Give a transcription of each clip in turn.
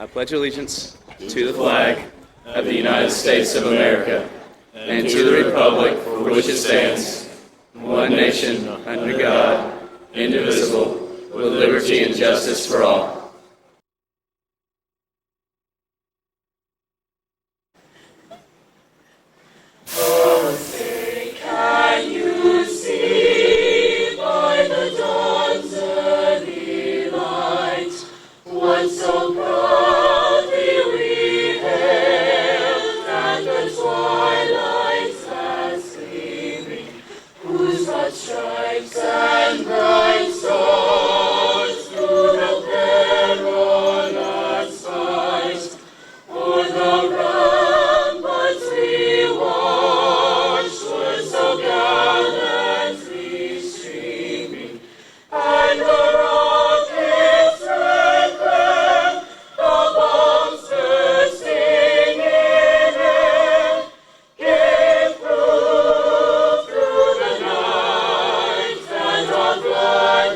I pledge allegiance to the flag of the United States of America and to the republic for which it stands, one nation, under God, indivisible, with liberty and justice for all.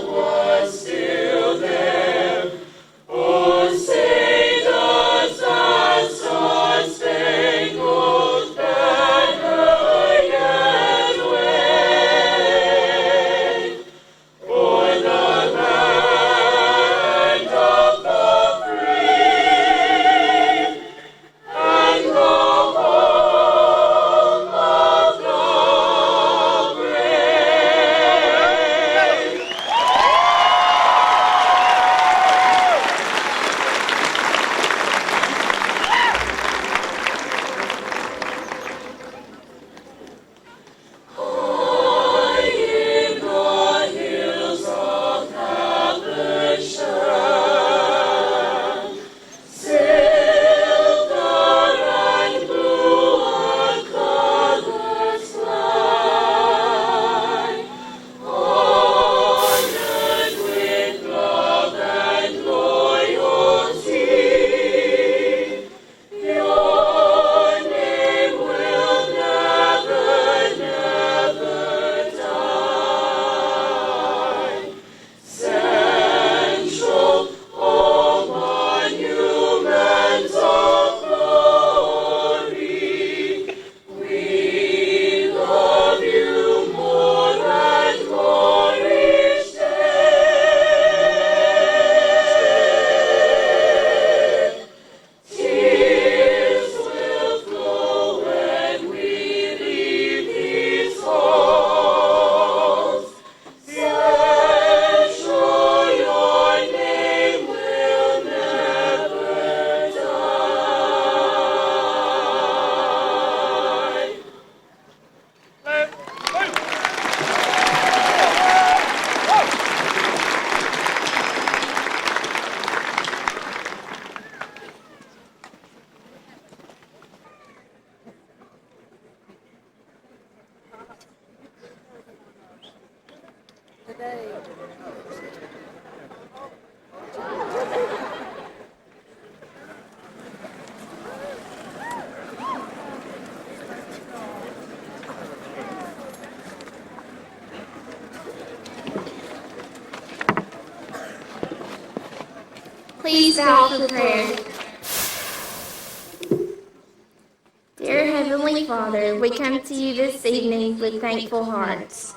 Was Please bow for prayer. Dear Heavenly Father, we come to you this evening with thankful hearts.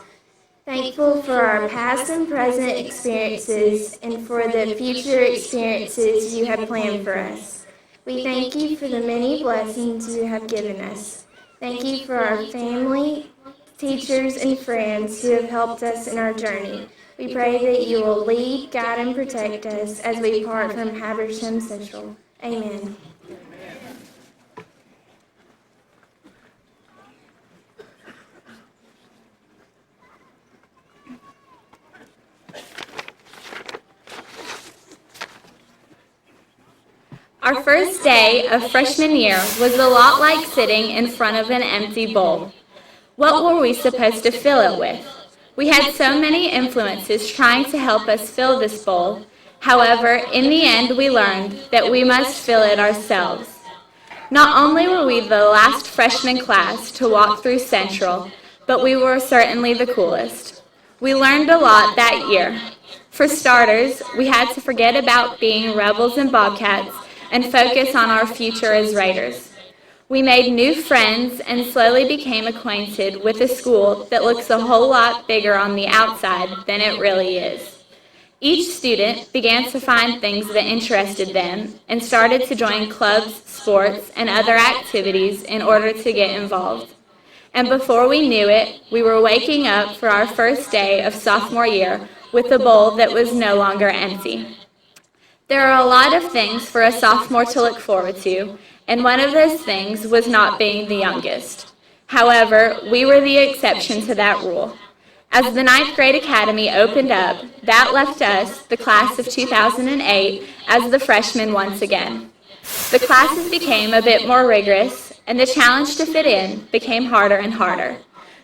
Thankful for our past and present experiences and for the future experiences you have planned for us. We thank you for the many blessings you have given us. Thank you for our family, teachers, and friends who have helped us in our journey. We pray that you will lead, guide, and protect us as we part from Habersham Central. Amen. Our first day of freshman year was a lot like sitting in front of an empty bowl. What were we supposed to fill it with? We had so many influences trying to help us fill this bowl. However, in the end, we learned that we must fill it ourselves. Not only were we the last freshman class to walk through Central, but we were certainly the coolest. We learned a lot that year. For starters, we had to forget about being rebels and bobcats and focus on our future as Raiders. We made new friends and slowly became acquainted with a school that looks a whole lot bigger on the outside than it really is. Each student began to find things that interested them and started to join clubs, sports, and other activities in order to get involved. And before we knew it, we were waking up for our first day of sophomore year with a bowl that was no longer empty. There are a lot of things for a sophomore to look forward to, and one of those things was not being the youngest. However, we were the exception to that rule. As the 9th grade academy opened up, that left us, the class of 2008, as the freshmen once again. The classes became a bit more rigorous, and the challenge to fit in became harder and harder.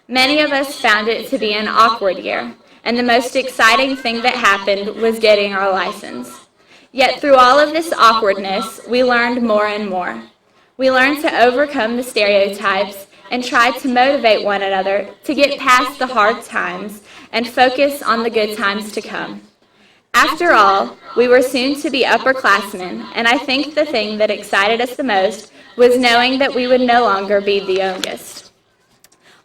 Many of us found it to be an awkward year, and the most exciting thing that happened was getting our license. Yet through all of this awkwardness, we learned more and more. We learned to overcome the stereotypes and try to motivate one another to get past the hard times and focus on the good times to come. After all, we were soon to be upperclassmen, and I think the thing that excited us the most was knowing that we would no longer be the youngest.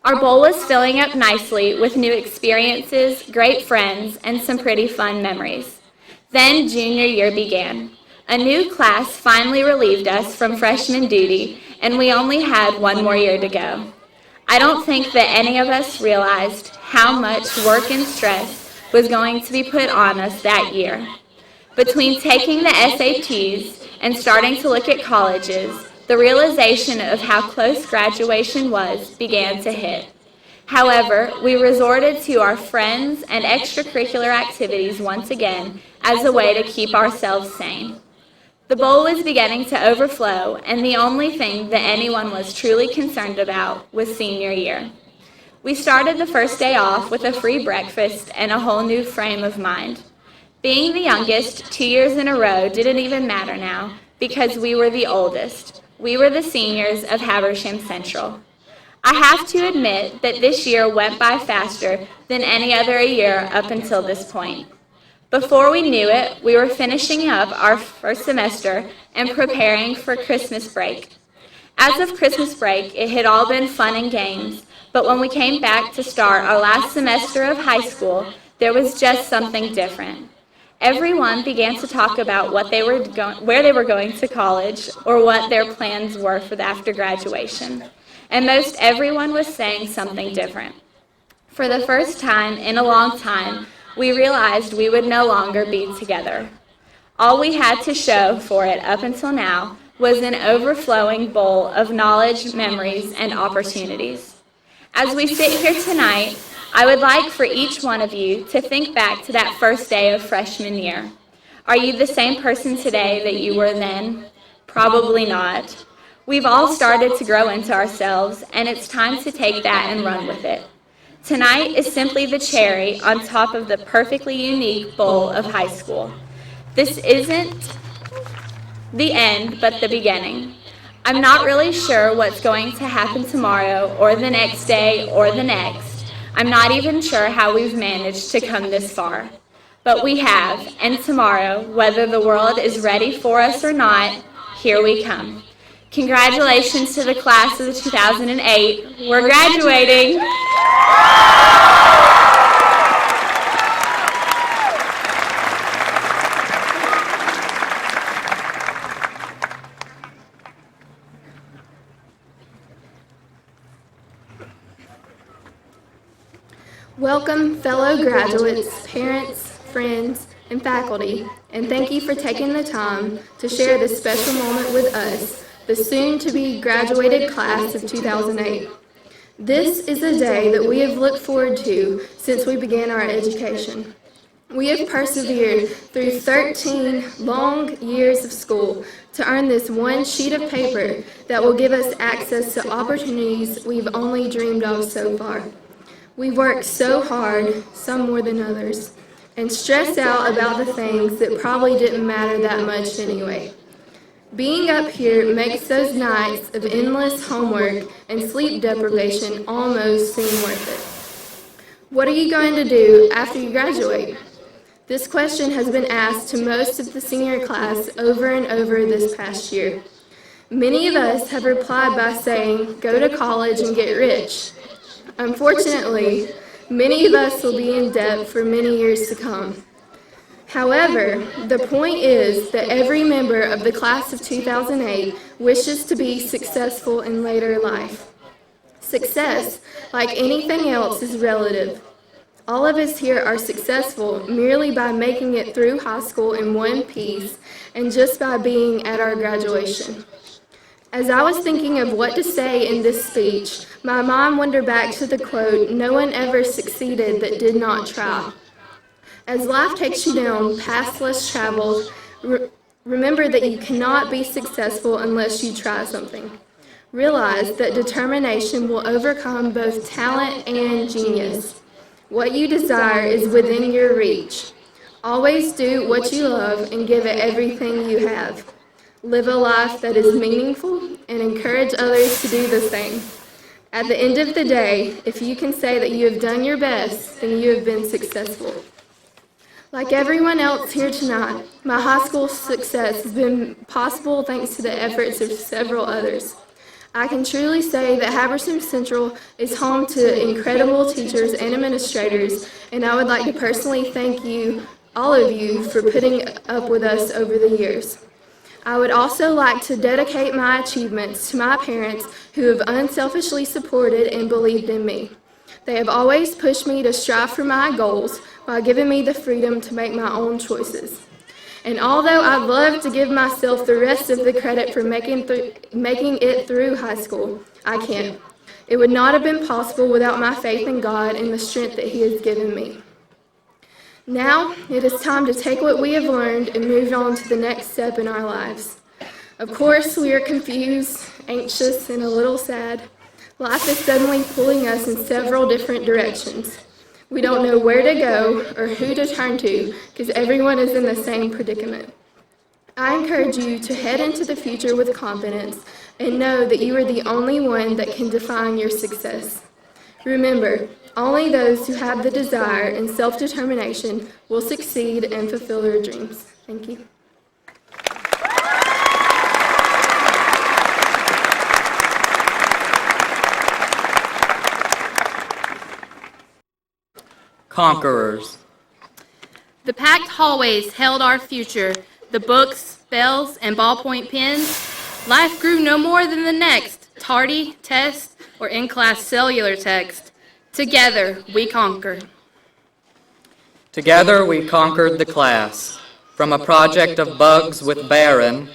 Our bowl was filling up nicely with new experiences, great friends, and some pretty fun memories. Then junior year began. A new class finally relieved us from freshman duty, and we only had one more year to go. I don't think that any of us realized how much work and stress was going to be put on us that year. Between taking the SATs and starting to look at colleges, the realization of how close graduation was began to hit. However, we resorted to our friends and extracurricular activities once again as a way to keep ourselves sane. The bowl was beginning to overflow, and the only thing that anyone was truly concerned about was senior year. We started the first day off with a free breakfast and a whole new frame of mind. Being the youngest 2 years in a row didn't even matter now because we were the oldest. We were the seniors of Habersham Central. I have to admit that this year went by faster than any other year up until this point. Before we knew it, we were finishing up our first semester and preparing for Christmas break. As of Christmas break, it had all been fun and games, but when we came back to start our last semester of high school, there was just something different. Everyone began to talk about where they were going to college or what their plans were for after graduation. And most everyone was saying something different. For the first time in a long time, we realized we would no longer be together. All we had to show for it up until now was an overflowing bowl of knowledge, memories, and opportunities. As we sit here tonight, I would like for each one of you to think back to that first day of freshman year. Are you the same person today that you were then? Probably not. We've all started to grow into ourselves, and it's time to take that and run with it. Tonight is simply the cherry on top of the perfectly unique bowl of high school. This isn't the end, but the beginning. I'm not really sure what's going to happen tomorrow or the next day or the next. I'm not even sure how we've managed to come this far. But we have, and tomorrow, whether the world is ready for us or not, here we come. Congratulations to the class of 2008. We're graduating. Welcome, fellow graduates, parents, friends, and faculty, and thank you for taking the time to share this special moment with us, the soon-to-be graduated class of 2008. This is a day that we have looked forward to since we began our education. We have persevered through 13 long years of school to earn this one sheet of paper that will give us access to opportunities we've only dreamed of so far. We worked so hard, some more than others, and stressed out about the things that probably didn't matter that much anyway. Being up here makes those nights of endless homework and sleep deprivation almost seem worth it. What are you going to do after you graduate? This question has been asked to most of the senior class over and over this past year. Many of us have replied by saying, go to college and get rich. Unfortunately, many of us will be in debt for many years to come. However, the point is that every member of the class of 2008 wishes to be successful in later life. Success, like anything else, is relative. All of us here are successful merely by making it through high school in one piece and just by being at our graduation. As I was thinking of what to say in this speech, my mind wandered back to the quote, "No one ever succeeded that did not try." As life takes you down paths less traveled, remember that you cannot be successful unless you try something. Realize that determination will overcome both talent and genius. What you desire is within your reach. Always do what you love and give it everything you have. Live a life that is meaningful and encourage others to do the same. At the end of the day, if you can say that you have done your best, then you have been successful. Like everyone else here tonight, my high school success has been possible thanks to the efforts of several others. I can truly say that Habersham Central is home to incredible teachers and administrators, and I would like to personally thank you, all of you, for putting up with us over the years. I would also like to dedicate my achievements to my parents who have unselfishly supported and believed in me. They have always pushed me to strive for my goals while giving me the freedom to make my own choices. And although I'd love to give myself the rest of the credit for making it through high school, I can't. It would not have been possible without my faith in God and the strength that He has given me. Now, it is time to take what we have learned and move on to the next step in our lives. Of course, we are confused, anxious, and a little sad. Life is suddenly pulling us in several different directions. We don't know where to go or who to turn to because everyone is in the same predicament. I encourage you to head into the future with confidence and know that you are the only one that can define your success. Remember, only those who have the desire and self-determination will succeed and fulfill their dreams. Thank you. Conquerors. The packed hallways held our future, the books, bells, and ballpoint pens. Life grew no more than the next tardy, test, or in-class cellular text. Together, we conquer. Together we conquered the class, from a project of bugs with Barron,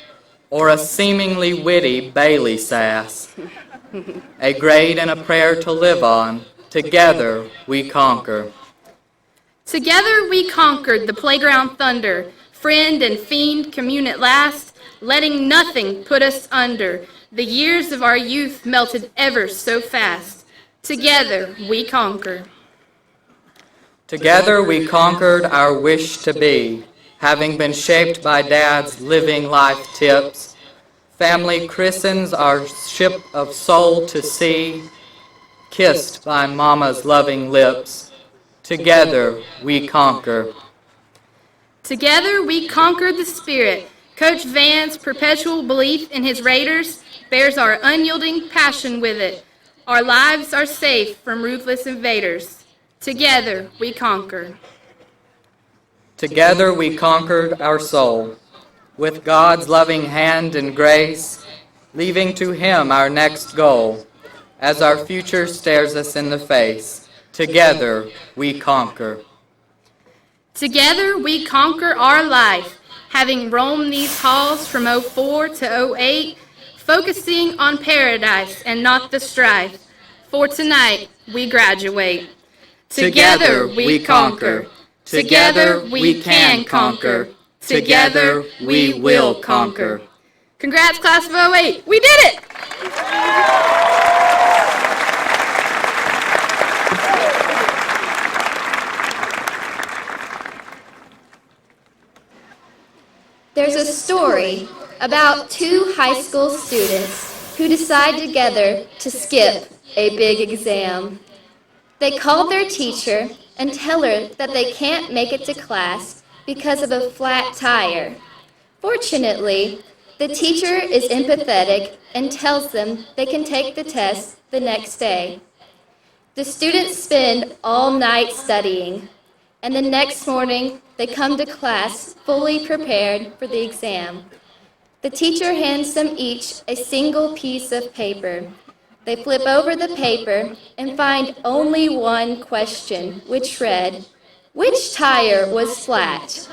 or a seemingly witty Bailey sass. A grade and a prayer to live on, together we conquer. Together we conquered the playground thunder, friend and fiend commune at last, letting nothing put us under. The years of our youth melted ever so fast. Together we conquer. Together we conquered our wish to be, having been shaped by Dad's living life tips. Family christens our ship of soul to sea, kissed by Mama's loving lips. Together we conquer. Together we conquered the spirit. Coach Van's perpetual belief in his Raiders bears our unyielding passion with it. Our lives are safe from ruthless invaders. Together we conquer. Together we conquered our soul, with God's loving hand and grace, leaving to Him our next goal, as our future stares us in the face. Together we conquer. Together we conquer our life, having roamed these halls from '04 to '08, focusing on paradise and not the strife. For tonight we graduate. Together we conquer. Together we can conquer. Together we will conquer. Congrats, class of '08. We did it! There's a story about two high school students who decide together to skip a big exam. They call their teacher and tell her that they can't make it to class because of a flat tire. Fortunately, the teacher is empathetic and tells them they can take the test the next day. The students spend all night studying, and the next morning they come to class fully prepared for the exam. The teacher hands them each a single piece of paper. They flip over the paper and find only one question, which read, "Which tire was flat?"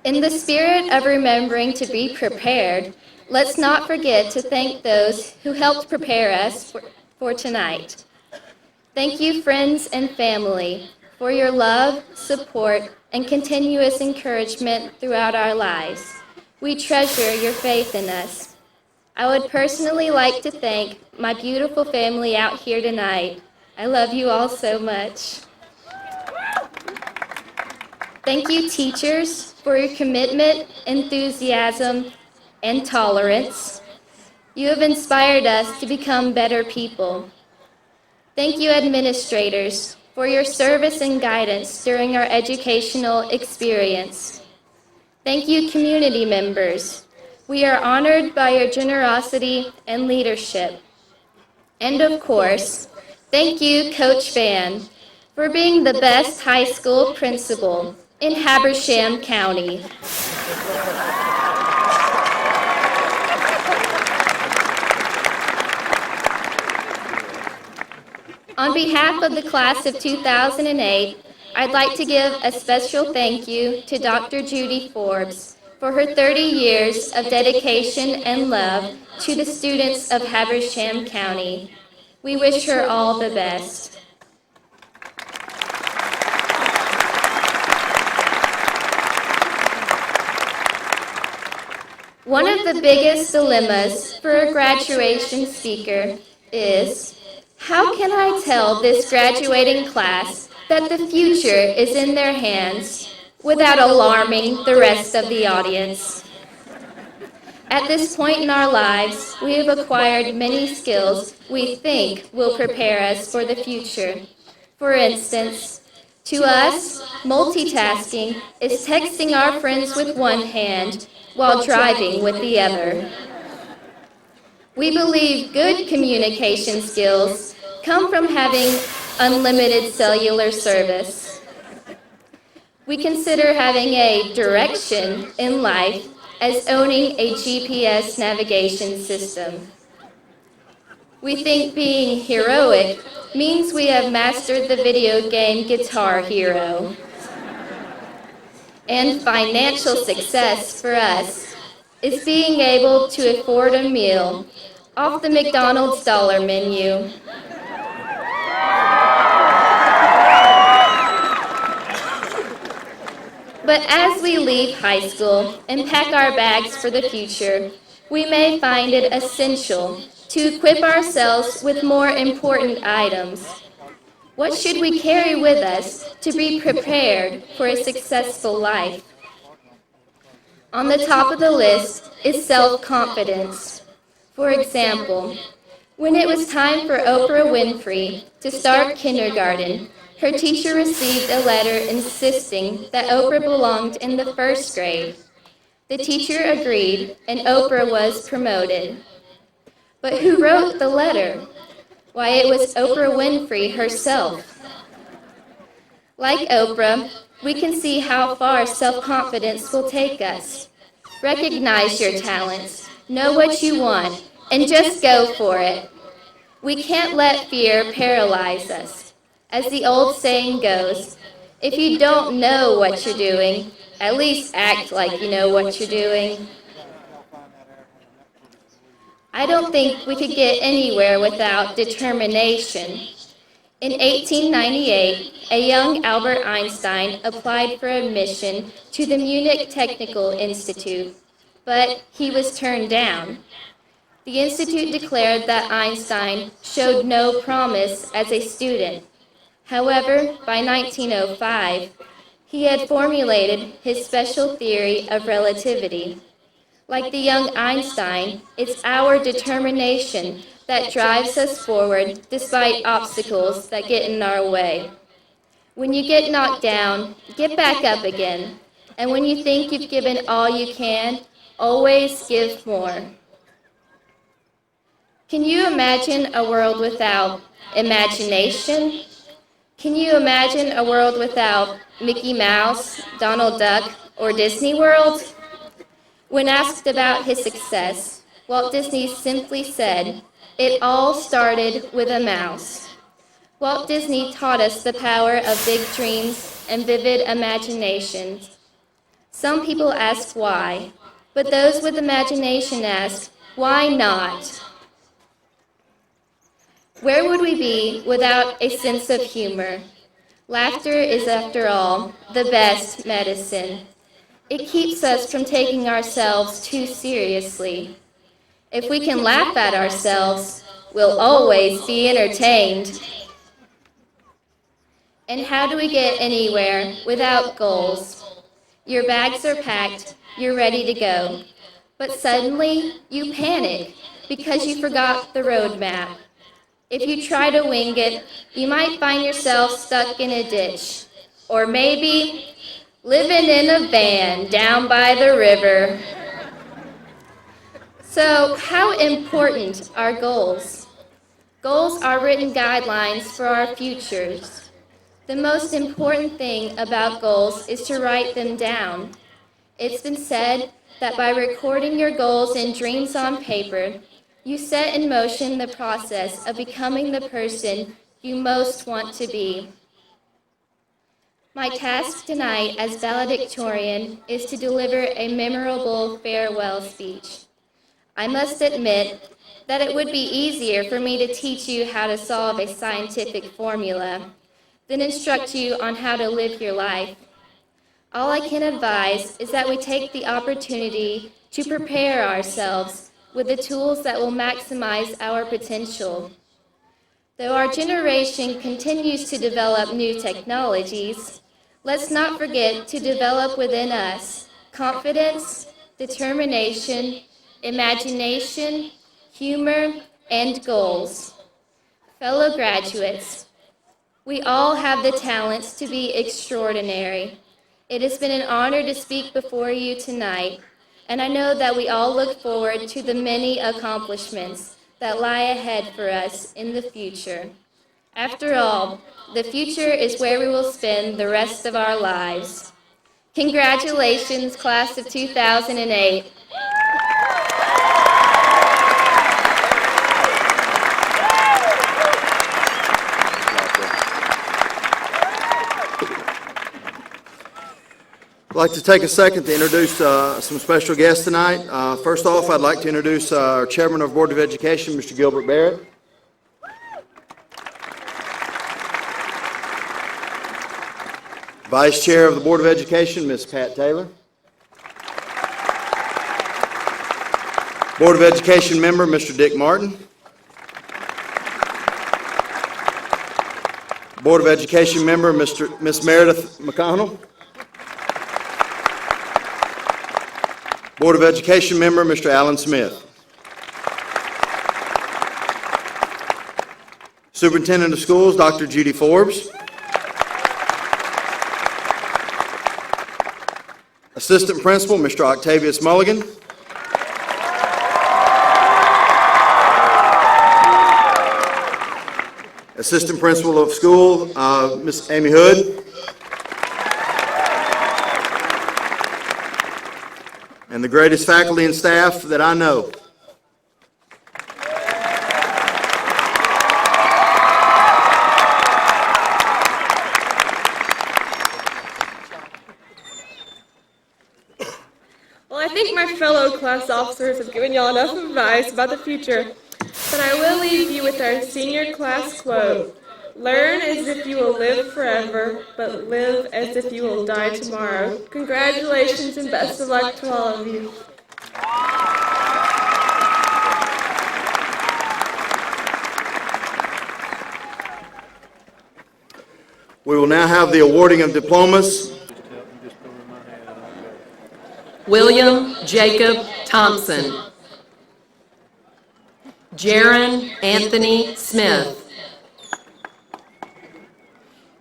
In the spirit of remembering to be prepared, let's not forget to thank those who helped prepare us for tonight. Thank you, friends and family, for your love, support, and continuous encouragement throughout our lives. We treasure your faith in us. I would personally like to thank my beautiful family out here tonight. I love you all so much. Thank you, teachers, for your commitment, enthusiasm, and tolerance. You have inspired us to become better people. Thank you, administrators, for your service and guidance during our educational experience. Thank you, community members. We are honored by your generosity and leadership. And of course, thank you, Coach Van, for being the best high school principal in Habersham County. On behalf of the class of 2008, I'd like to give a special thank you to Dr. Judy Forbes for her 30 years of dedication and love to the students of Habersham County. We wish her all the best. One of the biggest dilemmas for a graduation speaker is, how can I tell this graduating class that the future is in their hands without alarming the rest of the audience? At this point in our lives, we have acquired many skills we think will prepare us for the future. For instance, to us, multitasking is texting our friends with one hand while driving with the other. We believe good communication skills come from having unlimited cellular service. We consider having a direction in life as owning a GPS navigation system. We think being heroic means we have mastered the video game Guitar Hero. And financial success for us is being able to afford a meal off the McDonald's dollar menu. But as we leave high school and pack our bags for the future, we may find it essential to equip ourselves with more important items. What should we carry with us to be prepared for a successful life? On the top of the list is self-confidence. For example, when it was time for Oprah Winfrey to start kindergarten, her teacher received a letter insisting that Oprah belonged in the first grade. The teacher agreed, and Oprah was promoted. But who wrote the letter? Why, it was Oprah Winfrey herself. Like Oprah, we can see how far self-confidence will take us. Recognize your talents, know what you want, and just go for it. We can't let fear paralyze us. As the old saying goes, if you don't know what you're doing, at least act like you know what you're doing. I don't think we could get anywhere without determination. In 1898, a young Albert Einstein applied for admission to the Munich Technical Institute, but he was turned down. The institute declared that Einstein showed no promise as a student. However, by 1905, he had formulated his special theory of relativity. Like the young Einstein, it's our determination that drives us forward despite obstacles that get in our way. When you get knocked down, get back up again. And when you think you've given all you can, always give more. Can you imagine a world without imagination? Can you imagine a world without Mickey Mouse, Donald Duck, or Disney World? When asked about his success, Walt Disney simply said, "It all started with a mouse." Walt Disney taught us the power of big dreams and vivid imaginations. Some people ask why, but those with imagination ask, why not? Where would we be without a sense of humor? Laughter is, after all, the best medicine. It keeps us from taking ourselves too seriously. If we can laugh at ourselves, we'll always be entertained. And how do we get anywhere without goals? Your bags are packed, you're ready to go. But suddenly, you panic because you forgot the road map. If you try to wing it, you might find yourself stuck in a ditch. Or maybe living in a van down by the river. So, how important are goals? Goals are written guidelines for our futures. The most important thing about goals is to write them down. It's been said that by recording your goals and dreams on paper, you set in motion the process of becoming the person you most want to be. My task tonight as valedictorian is to deliver a memorable farewell speech. I must admit that it would be easier for me to teach you how to solve a scientific formula than instruct you on how to live your life. All I can advise is that we take the opportunity to prepare ourselves with the tools that will maximize our potential. Though our generation continues to develop new technologies, let's not forget to develop within us confidence, determination, imagination, humor, and goals. Fellow graduates, we all have the talents to be extraordinary. It has been an honor to speak before you tonight, and I know that we all look forward to the many accomplishments that lie ahead for us in the future. After all, the future is where we will spend the rest of our lives. Congratulations, class of 2008. I'd like to take a second to introduce some special guests tonight. First off, I'd like to introduce our Chairman of Board of Education, Mr. Gilbert Barrett. Vice Chair of the Board of Education, Ms. Pat Taylor. Board of Education member, Mr. Dick Martin. Board of Education member, Miss Meredith McConnell. Board of Education member, Mr. Alan Smith. Superintendent of Schools, Dr. Judy Forbes. Assistant Principal, Mr. Octavius Mulligan. Assistant Principal of School, Miss Amy Hood. And the greatest faculty and staff that I know. Well, I think my fellow class officers have given y'all enough advice about the future, but I will leave you with our senior class quote. Learn as if you will live forever, but live as if you will die tomorrow. Congratulations and best of luck to all of you. We will now have the awarding of diplomas. William Jacob Thompson. Jaron Anthony Smith.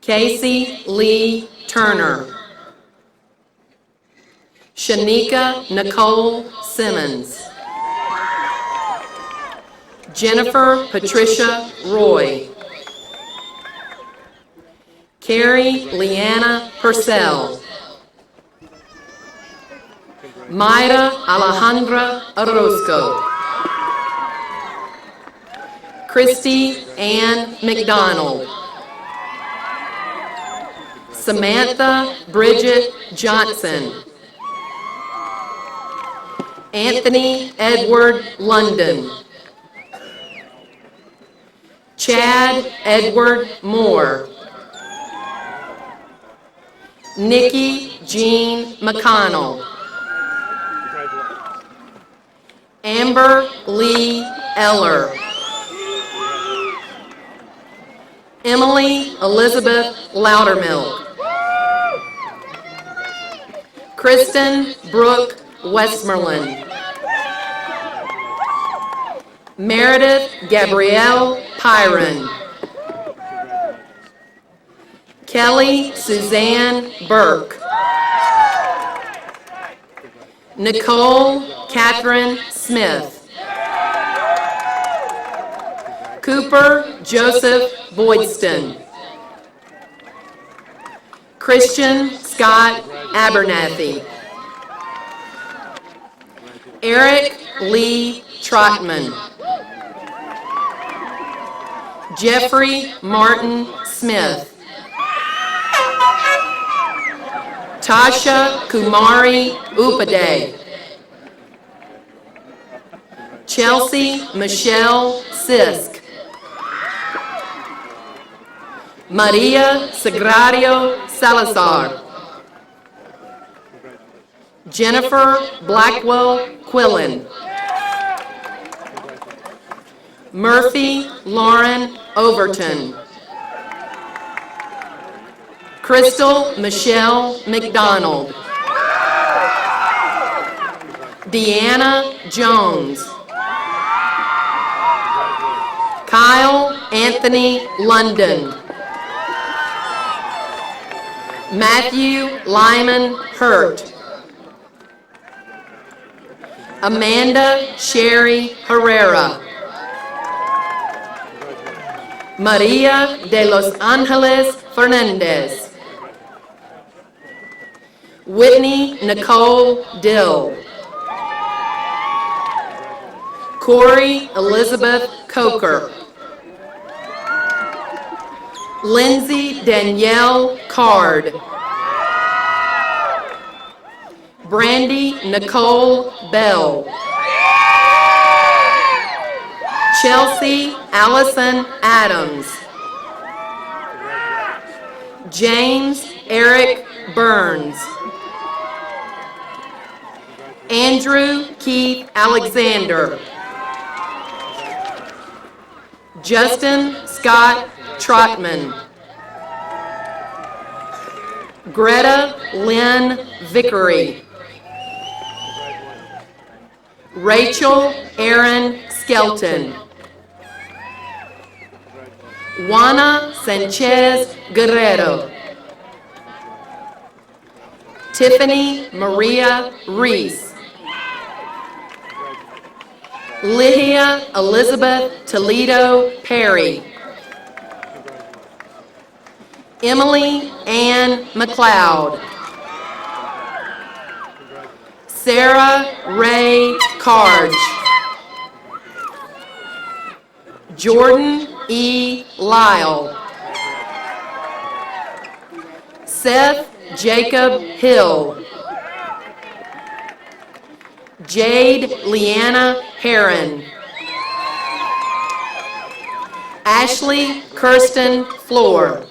Casey Lee Turner. Shanika Nicole Simmons. Jennifer Patricia Roy. Carrie Leanna Purcell. Mayra Alejandra Orozco. Christy Ann McDonald. Samantha Bridget Johnson. Anthony Edward London. Chad Edward Moore. Nikki Jean McConnell. Amber Lee Eller. Emily Elizabeth Loudermilk. Kristen Brooke Westmoreland. Meredith Gabrielle Pyron. Kelly Suzanne Burke. Nicole Catherine Smith. Cooper Joseph Boydston. Christian Scott Abernathy. Eric Lee Trotman. Jeffrey Martin Smith. Tasha Kumari Upadhyay. Chelsea Michelle Sisk. Maria Sagrario Salazar. Jennifer Blackwell Quillen. Murphy Lauren Overton. Crystal Michelle McDonald. Deanna Jones. Kyle Anthony London. Matthew Lyman Hurt. Amanda Sherry Herrera. Maria de los Angeles Fernandez. Whitney Nicole Dill. Corey Elizabeth Coker. Lindsay Danielle Card. Brandy Nicole Bell. Chelsea Allison Adams. James Eric Burns. Andrew Keith Alexander. Justin Scott Trotman. Greta Lynn Vickery. Rachel Erin Skelton. Juana Sanchez Guerrero. Tiffany Maria Reese. Lydia Elizabeth Toledo Perry. Emily Ann McLeod. Sarah Ray Carge. Jordan E. Lyle. Seth Jacob Hill. Jade Leanna Heron. Ashley Kirsten Floor.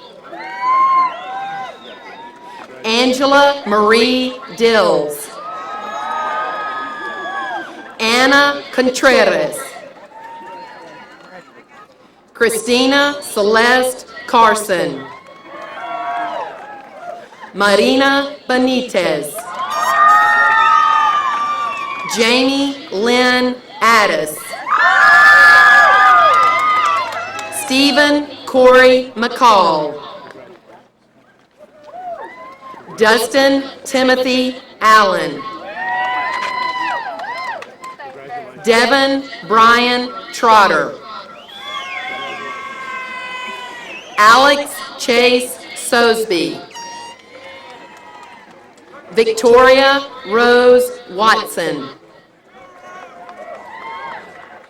Angela Marie Dills. Anna Contreras. Christina Celeste Carson. Marina Benitez. Jamie Lynn Addis. Stephen Corey McCall. Dustin Timothy Allen. Devin Brian Trotter. Alex Chase Sosby. Victoria Rose Watson.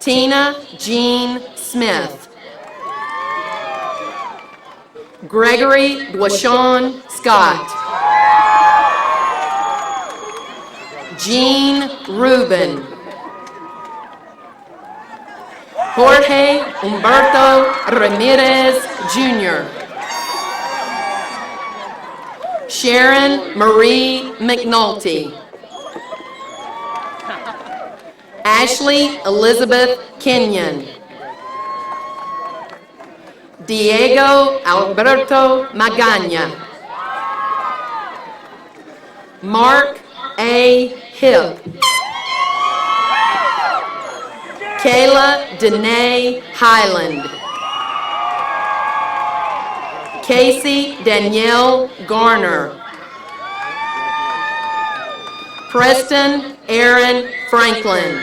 Tina Jean Smith. Gregory Dwashawn Scott. Jean Rubin. Jorge Humberto Ramirez Jr. Sharon Marie McNulty. Ashley Elizabeth Kenyon. Diego Alberto Magana. Mark A. Hip. Kayla Danae Highland. Casey Danielle Garner. Preston Aaron Franklin.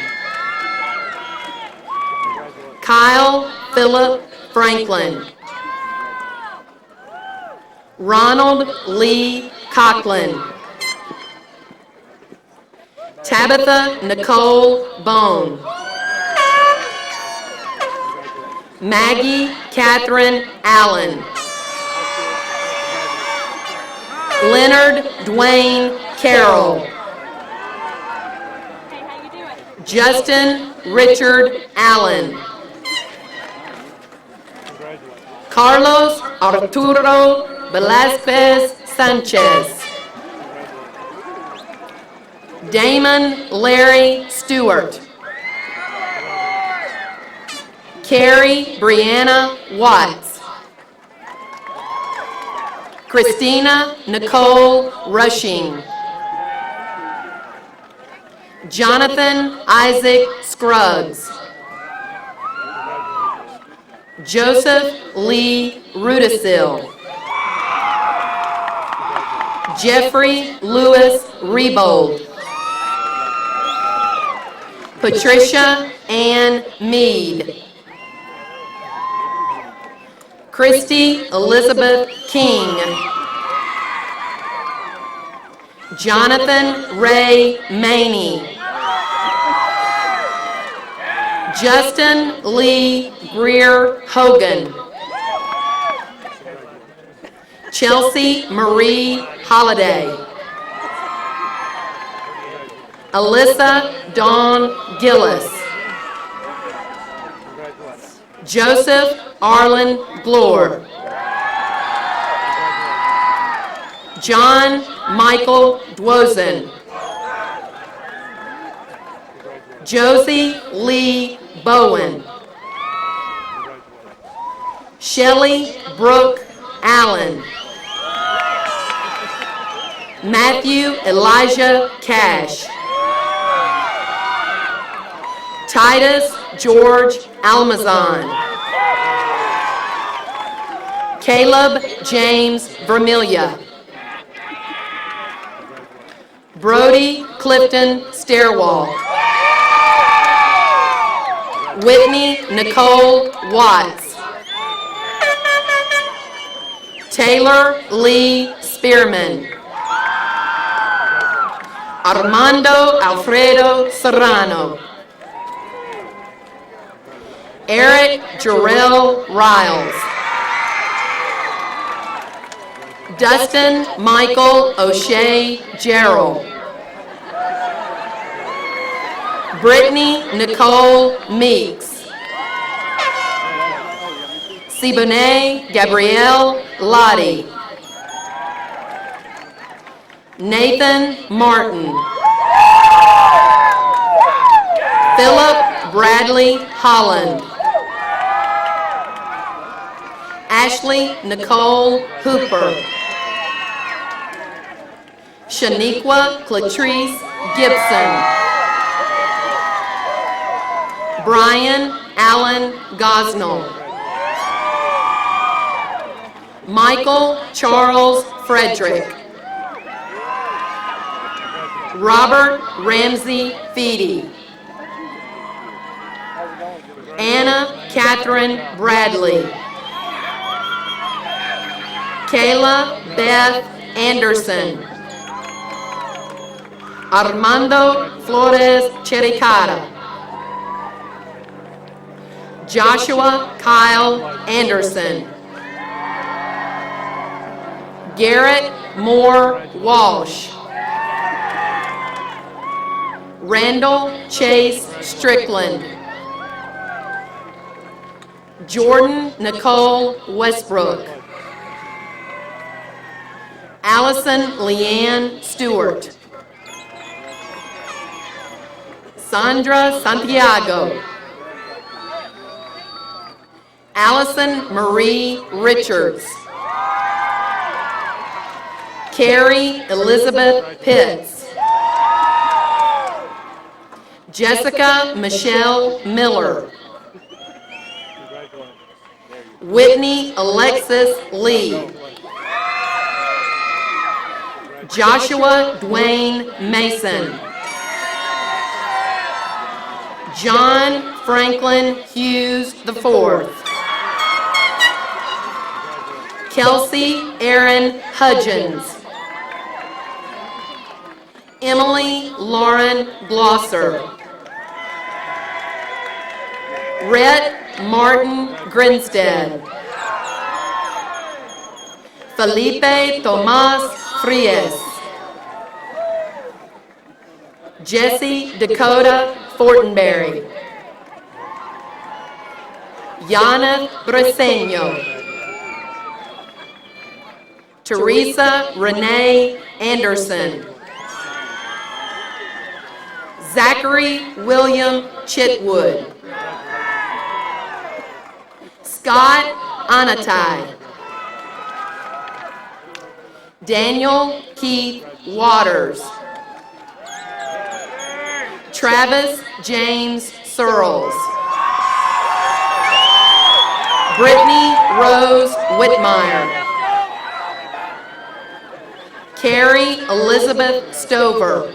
Kyle Phillip Franklin. Ronald Lee Coughlin. Tabitha Nicole Bone. Maggie Catherine Allen. Leonard Dwayne Carroll. Justin Richard Allen. Carlos Arturo Velasquez Sanchez. Damon Larry Stewart. Carrie Brianna Watts. Christina Nicole Rushing. Jonathan Isaac Scruggs. Joseph Lee Rudisil. Jeffrey Lewis Rebold. Patricia Ann Mead. Christy Elizabeth King. Jonathan Ray Maney. Justin Lee Greer Hogan. Chelsea Marie Holliday. Alyssa Dawn Gillis. Joseph Arlen Glore. John Michael Dwozen. Josie Lee Bowen. Shelley Brooke Allen. Matthew Elijah Cash. Titus George Almazan. Caleb James Vermilia. Brody Clifton Stairwall. Whitney Nicole Watts. Taylor Lee Spearman. Armando Alfredo Serrano. Eric Jarrell Riles. Dustin Michael O'Shea Gerald. Brittany Nicole Meeks. Siboney Gabrielle Lottie. Nathan Martin. Philip Bradley Holland. Ashley Nicole Hooper. Shaniqua Clatrice Gibson. Brian Allen Gosnell. Michael Charles Frederick. Robert Ramsey Feedy. Anna Catherine Bradley. Kayla Beth Anderson. Armando Flores Chericata. Joshua Kyle Anderson. Garrett Moore Walsh. Randall Chase Strickland. Jordan Nicole Westbrook. Allison Leanne Stewart. Sandra Santiago. Allison Marie Richards. Carrie Elizabeth Pitts. Jessica Michelle Miller. Whitney Alexis Lee. Joshua Dwayne Mason. John Franklin Hughes IV. Kelsey Aaron Hudgens. Emily Lauren Glosser. Rhett Martin Grinstead. Felipe Tomas Fries. Jesse Dakota Fortenberry. Yana Breseño. Teresa Renee Anderson. Zachary William Chitwood. Scott Anatai. Daniel Keith Waters. Travis James Searles. Brittany Rose Whitmire. Carrie Elizabeth Stover.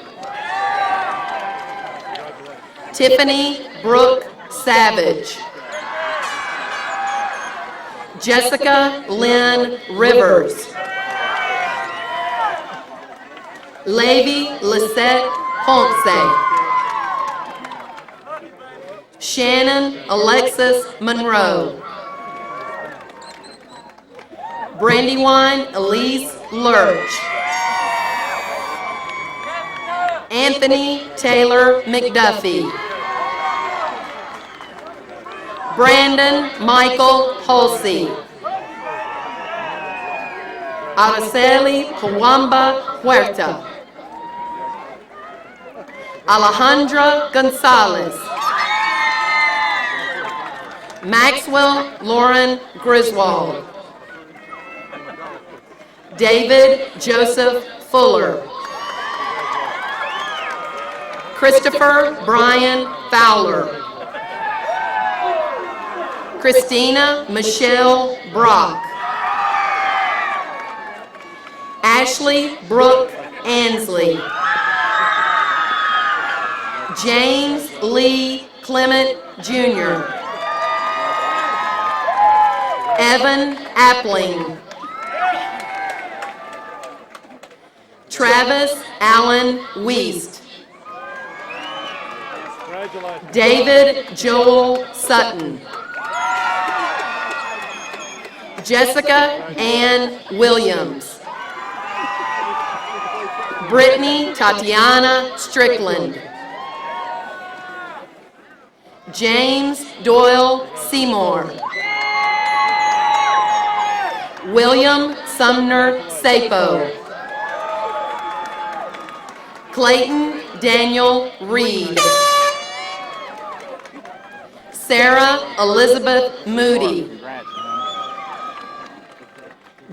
Tiffany Brooke Savage. Jessica Lynn Rivers. Levy Lisette Ponce. Shannon Alexis Monroe. Brandywine Elise Lurch. Anthony Taylor McDuffie. Brandon Michael Hulsey. Araceli Kawamba Huerta. Alejandra Gonzalez. Maxwell Lauren Griswold. David Joseph Fuller. Christopher Brian Fowler. Christina Michelle Brock. Ashley Brooke Ansley. James Lee Clement Jr. Evan Appling. Travis Allen Wiest. David Joel Sutton. Jessica Ann Williams. Brittany Tatiana Strickland. James Doyle Seymour. William Sumner Sapo. Clayton Daniel Reed. Sarah Elizabeth Moody.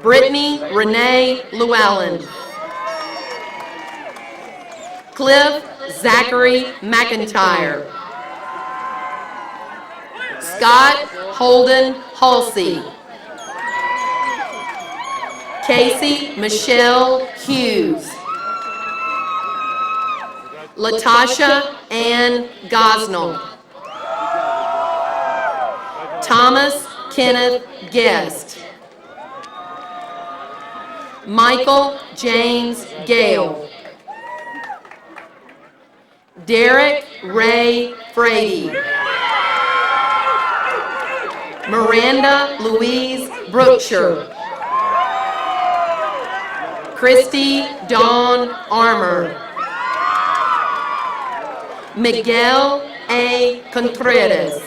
Brittany Renee Llewellyn. Cliff Zachary McIntyre. Scott Holden Halsey. Casey Michelle Hughes. Latasha Ann Gosnell. Thomas Kenneth Guest. Michael James Gale. Derek Ray Frady. Miranda Louise Brookshire. Christy Dawn Armour. Miguel A. Contreras.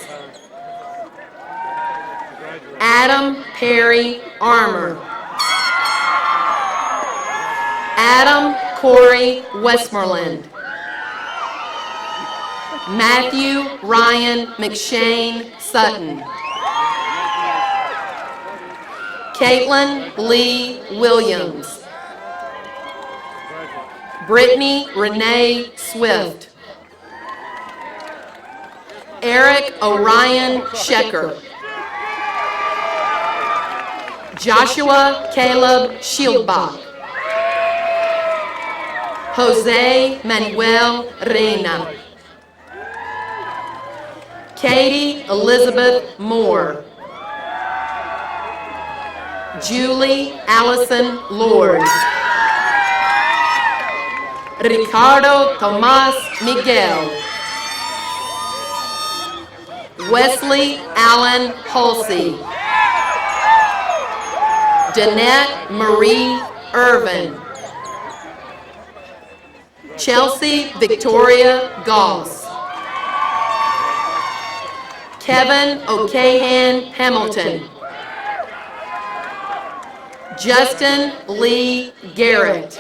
Adam Perry Armour. Adam Corey Westmoreland. Matthew Ryan McShane Sutton. Caitlin Lee Williams. Brittany Renee Swift. Eric Orion Shecker. Joshua Caleb Shieldbach. Jose Manuel Reina. Katie Elizabeth Moore. Julie Allison Lord. Ricardo Tomas Miguel. Wesley Allen Halsey. Danette Marie Irvin. Chelsea Victoria Goss. Kevin O'Cahan Hamilton. Justin Lee Garrett.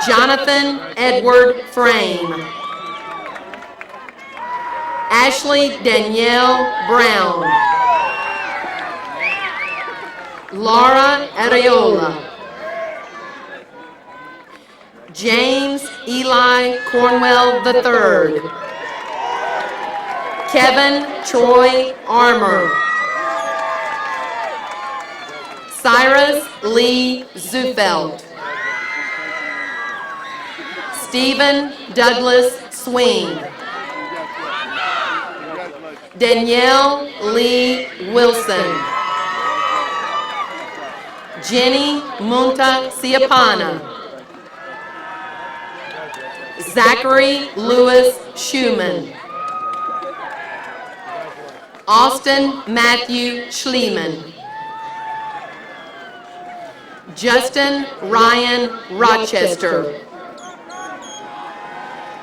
Jonathan Edward Frame. Ashley Danielle Brown. Laura Areola. James Eli Cornwell III. Kevin Troy Armour. Cyrus Lee Zufeld. Stephen Douglas Swing. Danielle Lee Wilson. Jenny Munta Siapana. Zachary Lewis Schumann. Austin Matthew Schliemann. Justin Ryan Rochester.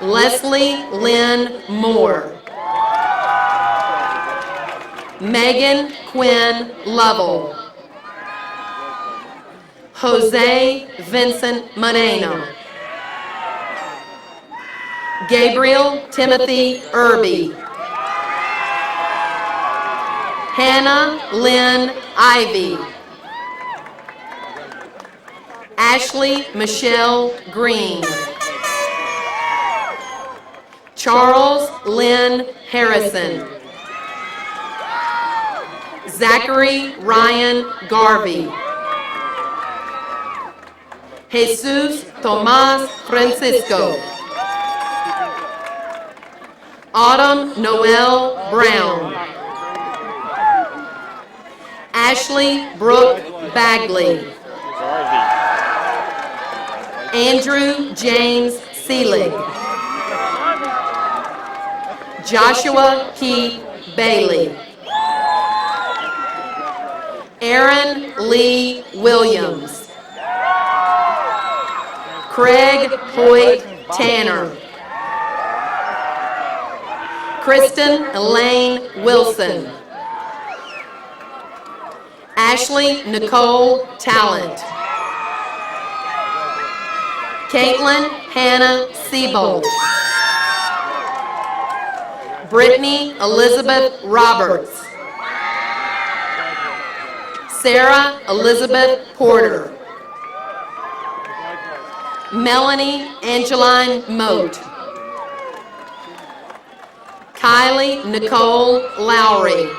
Leslie Lynn Moore. Megan Quinn Lovell. Jose Vincent Moreno. Gabriel Timothy Irby. Hannah Lynn Ivy. Ashley Michelle Green. Charles Lynn Harrison. Zachary Ryan Garvey. Jesus Tomas Francisco. Autumn Noel Brown. Ashley Brooke Bagley. Andrew James Seelig. Joshua Keith Bailey. Aaron Lee Williams. Craig Hoyt Tanner. Kristen Elaine Wilson. Ashley Nicole Talent. Caitlin Hannah Siebold. Brittany Elizabeth Roberts. Sarah Elizabeth Porter. Melanie Angeline Moat. Kylie Nicole Lowry.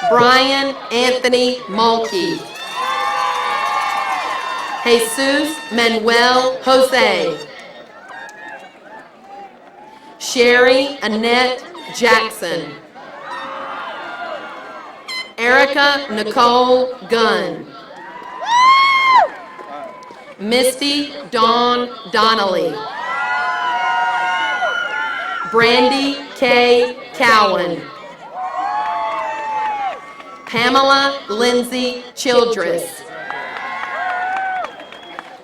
Brian Anthony Mulkey. Jesus Manuel Jose. Sherry Annette Jackson. Erica Nicole Gunn. Misty Dawn Donnelly. Brandy K. Cowan. Pamela Lindsay Childress.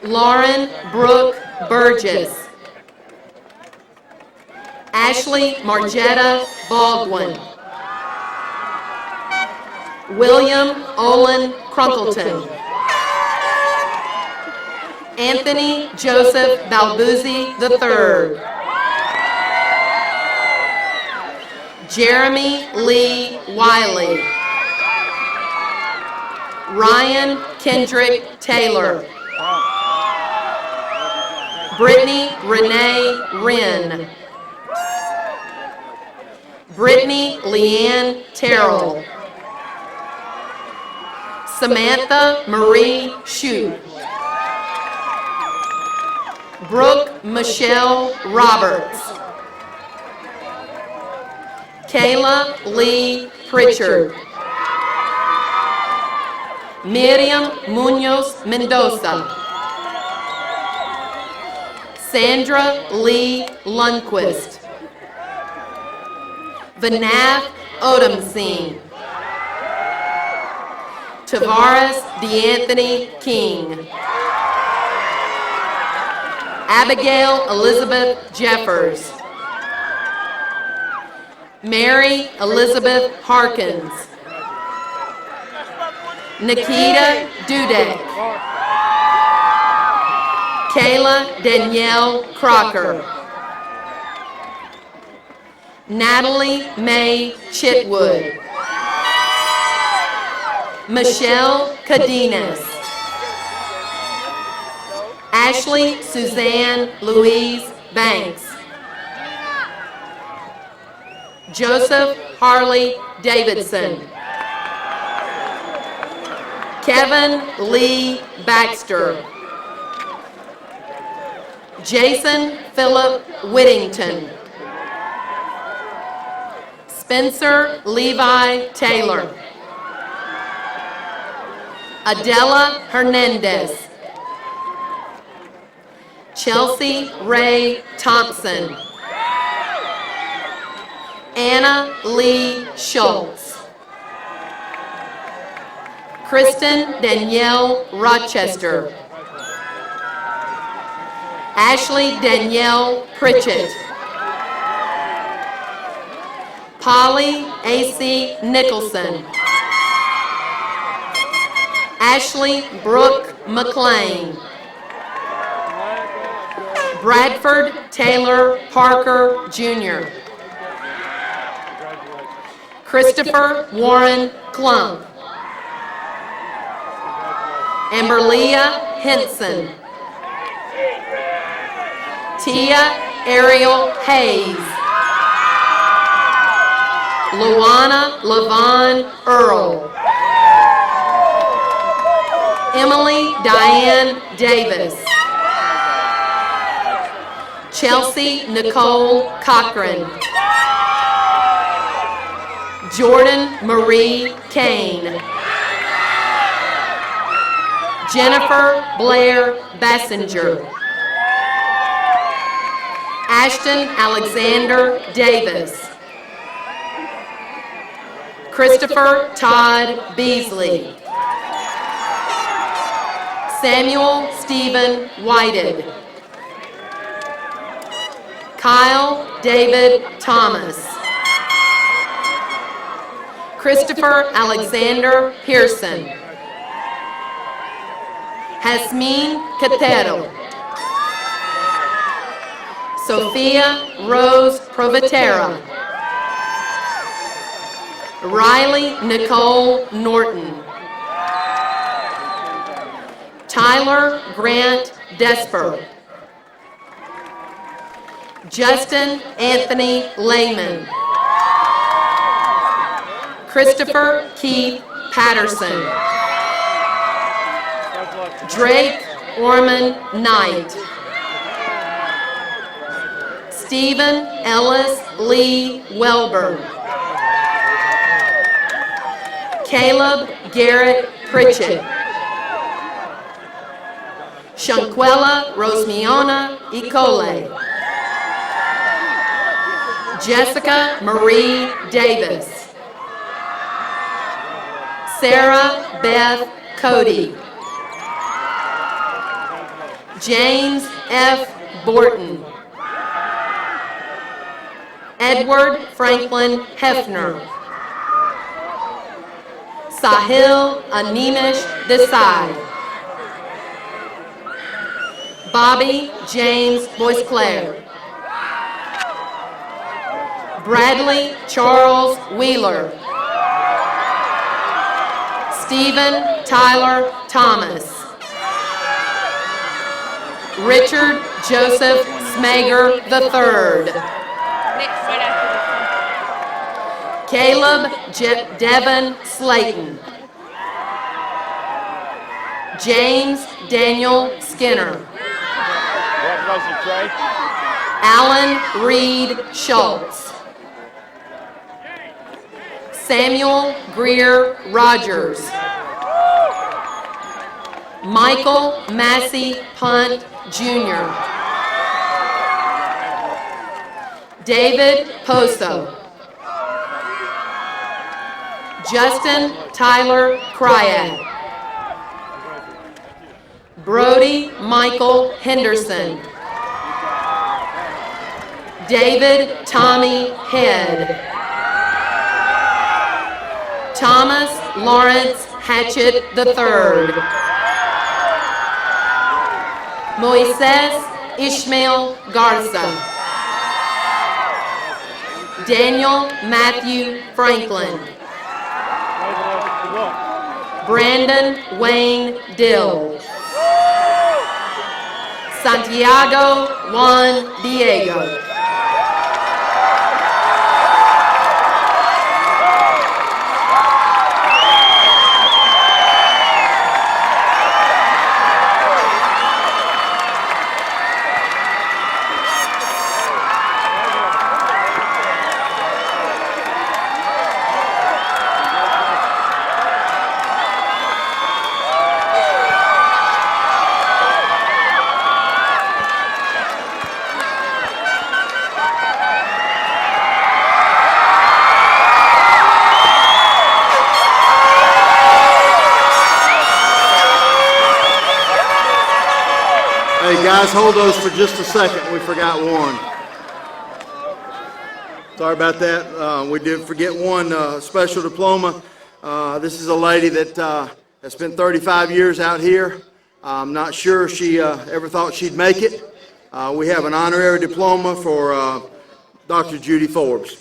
Lauren Brooke Burgess. Ashley Margetta Baldwin. William Olin Crunkleton. Anthony Joseph Balbuzzi III. Jeremy Lee Wiley. Ryan Kendrick Taylor. Brittany Renee Wren. Brittany Leanne Terrell. Samantha Marie Shute. Brooke Michelle Roberts. Kayla Lee Pritchard. Miriam Munoz Mendoza. Sandra Lee Lundquist. Vanath Odomseen. Tavares DeAnthony King. Abigail Elizabeth Jeffers. Mary Elizabeth Harkins. Nikita Dudek. Kayla Danielle Crocker. Natalie Mae Chitwood. Michelle Cadenas. Ashley Suzanne Louise Banks. Joseph Harley Davidson. Kevin Lee Baxter. Jason Philip Whittington. Spencer Levi Taylor. Adela Hernandez. Chelsea Ray Thompson. Anna Lee Schultz. Kristen Danielle Rochester. Ashley Danielle Pritchett. Polly A.C. Nicholson. Ashley Brooke McLean. Bradford Taylor Parker, Jr. Christopher Warren Klump. Amberlia Henson. Tia Ariel Hayes. Luana Lavon Earl. Emily Diane Davis. Chelsea Nicole Cochran. Jordan Marie Kane. Jennifer Blair Bassinger. Ashton Alexander Davis. Christopher Todd Beasley. Samuel Stephen Whited. Kyle David Thomas. Christopher Alexander Pearson. Jasmine Catero. Sophia Rose Provatera. Riley Nicole Norton. Tyler Grant Desper. Justin Anthony Lehman. Christopher Keith Patterson. Drake Orman Knight. Stephen Ellis Lee Welburn. Caleb Garrett Pritchett. Shanquella Rosmiona Icole. Jessica Marie Davis. Sarah Beth Cody. James F. Borton. Edward Franklin Hefner. Sahil Animish Desai. Bobby James Boisclair. Bradley Charles Wheeler. Stephen Tyler Thomas. Richard Joseph Smager III. Caleb Devon Slayton. James Daniel Skinner. Alan Reed Schultz. Samuel Greer Rogers. Michael Massey Punt Jr. David Poso. Justin Tyler Cryatt. Brody Michael Henderson. David Tommy Head. Thomas Lawrence Hatchett III. Moises Ishmael Garza. Daniel Matthew Franklin. Brandon Wayne Dill. Santiago Juan Diego. Hey, guys, hold those for just a second. We forgot one. Sorry about that. We did forget one special diploma. This is a lady that has spent 35 years out here. I'm not sure she ever thought she'd make it. We have an honorary diploma for Dr. Judy Forbes.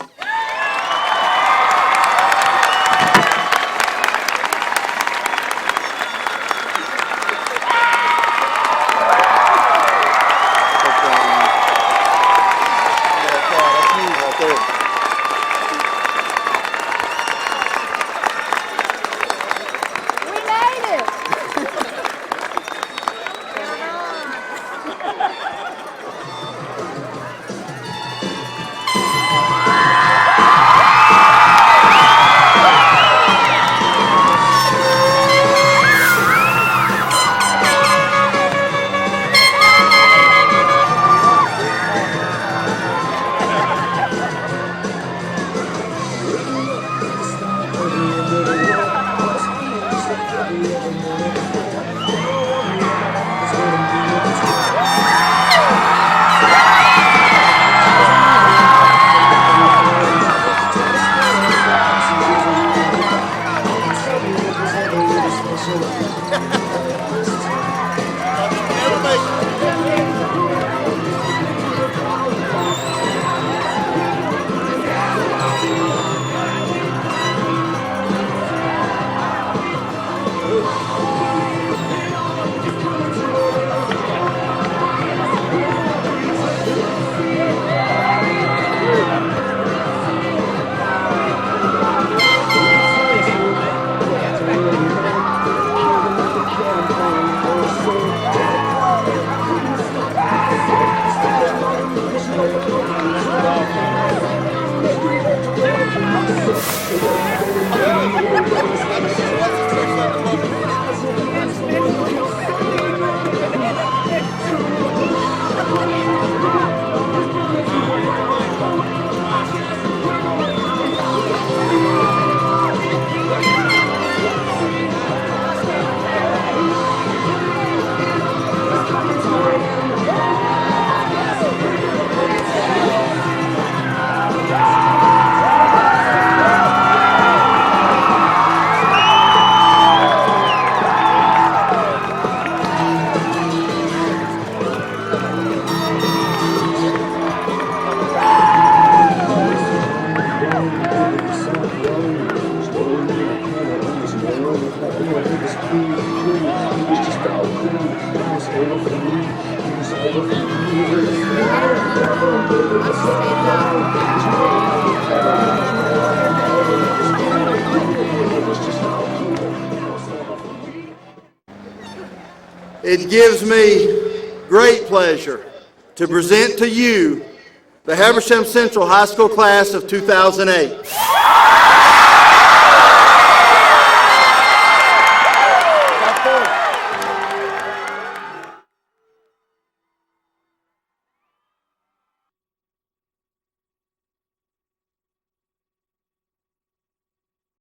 It gives me great pleasure to present to you the Habersham Central High School class of 2008.